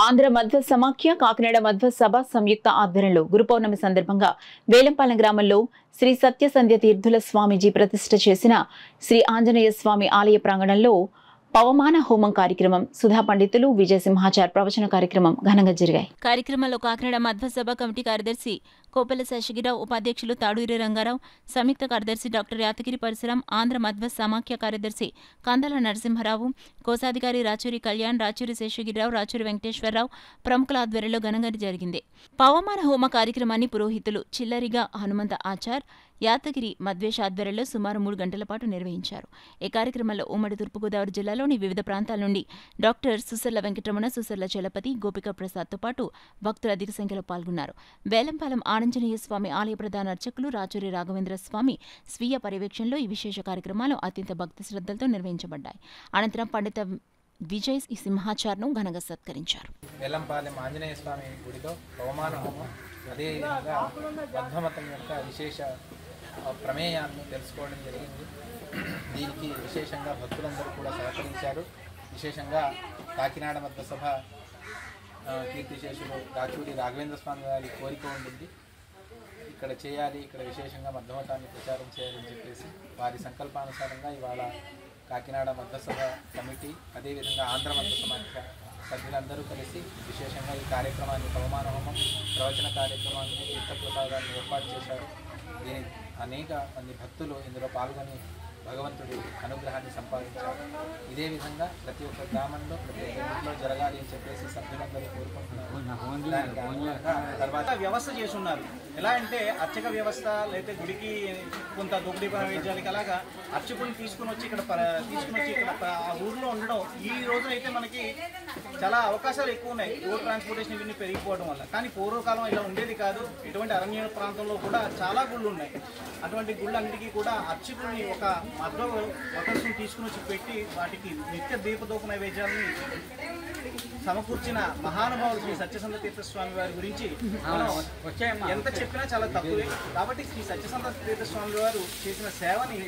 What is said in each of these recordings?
ఆంధ్ర మధ్వ సమాఖ్య కాకినాడ మధ్వ సభ సంయుక్త ఆధ్వర్యంలో గురు పౌర్ణమి సందర్భంగా వేలంపాలెం గ్రామంలో శ్రీ సత్యసంధ్య తీర్థుల స్వామీజీ ప్రతిష్ఠ చేసిన శ్రీ ఆంజనేయ స్వామి ఆలయ ప్రాంగణంలో పవమాన హోమం కార్యక్రమం సుధా పండితులు విజయ సింహాచార్ ప్రవచన కార్యక్రమం ఘనంగా జరిగాయి. కార్యక్రమంలో కాకినాడ మధ్వ సభ కమిటీ కార్యదర్శి కోపెల శేషగిరావు, ఉపాధ్యక్షులు తాడూరి రంగారావు, సంయుక్త కార్యదర్శి డాక్టర్ యాతగిరి పరశురాం, ఆంధ్ర మధ్వ సమాఖ్య కార్యదర్శి కందల నరసింహరావు, కోశాధికారి రాచూరి కళ్యాణ్, రాచూరి శేషగిరిరావు, రాచూరి వెంకటేశ్వరరావు ప్రముఖుల ఆధ్వర్యంలో ఘనంగా జరిగింది. పవమాన హోమ కార్యక్రమాన్ని పురోహితులు చిల్లరిగా హనుమంత ఆచార్, యాతగిరి మద్వేష ఆధ్వర్యంలో సుమారు 3 గంటల పాటు నిర్వహించారు. ఈ కార్యక్రమంలో ఉమ్మడి తూర్పుగోదావరి జిల్లాలోని వివిధ ప్రాంతాల నుండి డాక్టర్ సుసర్ల వెంకటరమణ, సుసర్ల చలపతి, గోపికా ప్రసాద్తో పాటు భక్తులు అధిక సంఖ్యలో పాల్గొన్నారు. వేలంపాలెం ఆంజనేయ స్వామి ఆలయ ప్రధాన అర్చకులు రాచూరి రాఘవేంద్ర స్వామి స్వీయ పర్యవేక్షణలో ఈ విశేష కార్యక్రమాలు అత్యంత భక్తి శ్రద్ధలతో నిర్వహించబడ్డాయి. అనంతరం పండిత విజయ్ సింహాచార్ను ఘనంగా సత్కరించారు. వేలంపాలెం ఆంజనేయ స్వామి గుడిలో పవమాన హోమం, అదేవిధంగా బద్ధమతం యొక్క విశేష ప్రమేయాన్ని తెలుసుకోవడం జరిగింది. దీనికి విశేషంగా భక్తులందరూ కూడా సహకరించారు. విశేషంగా కాకినాడ మధ్య సభ కీర్తిశేషులు రాచూరి రాఘవేంద్ర స్వామి వారి కోరిక ఉండింది, ఇక్కడ చేయాలి, ఇక్కడ విశేషంగా మధ్యమతాన్ని ప్రచారం చేయాలని చెప్పేసి వారి సంకల్పానుసారంగా ఇవాళ కాకినాడ మధ్య సభ కమిటీ, అదేవిధంగా ఆంధ్ర మధ్య సమాఖ్య సభ్యులందరూ కలిసి విశేషంగా ఈ కార్యక్రమాన్ని పవమాన హోమం, ప్రవచన కార్యక్రమాన్ని, తీర్థప్రసాదాన్ని ఏర్పాటు చేశారు. దీని అనేక మంది భక్తులు ఇందులో పాల్గొని భగవంతుడి అనుగ్రహాన్ని సంపాదించారు. ఇదే విధంగా ప్రతి ఒక్క గ్రామంలో, ప్రతి ఒక్క ఇంట్లో జరగాలి అని చెప్పేసి సభ్యులందరూ కోరుకుంటున్నారు. తర్వాత వ్యవస్థ చేసి ఉన్నారు. ఎలా అంటే అర్చక వ్యవస్థ, లేకపోతే గుడికి కొంత దొంగడిపన వేయాలి, అలాగా అర్చకుని తీసుకుని వచ్చి ఇక్కడ ఆ ఊర్లో ఉండడం. ఈ రోజు అయితే మనకి చాలా అవకాశాలు ఎక్కువ ఉన్నాయి, రోడ్ ట్రాన్స్పోర్టేషన్ ఇవన్నీ పెరిగిపోవడం వల్ల. కానీ పూర్వకాలం ఇలా ఉండేది కాదు. ఇటువంటి అరణ్య ప్రాంతంలో కూడా చాలా గుళ్ళు ఉన్నాయి. అటువంటి గుళ్ళన్నిటికీ కూడా అర్చకుల్ని ఒక మతస్థుని తీసుకుని వచ్చి పెట్టి వాటికి నిత్య దీపదూప నైవేద్యాలని సమకూర్చిన మహానుభావులు శ్రీ సత్యసంధ తీర్థస్వామి వారి గురించి ఎంత చెప్పినా చాలా తక్కువే. కాబట్టి శ్రీ సత్యసంధ తీర్థస్వామి వారు చేసిన సేవని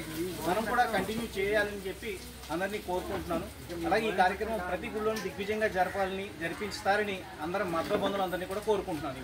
మనం కూడా కంటిన్యూ చేయాలని చెప్పి అందరినీ కోరుకుంటున్నాను. అలాగే ఈ కార్యక్రమం ప్రతి గుళ్ళోనూ దిగ్విజయంగా జరిపిస్తారని అందరం మత బంధువులందరినీ కూడా కోరుకుంటున్నాను.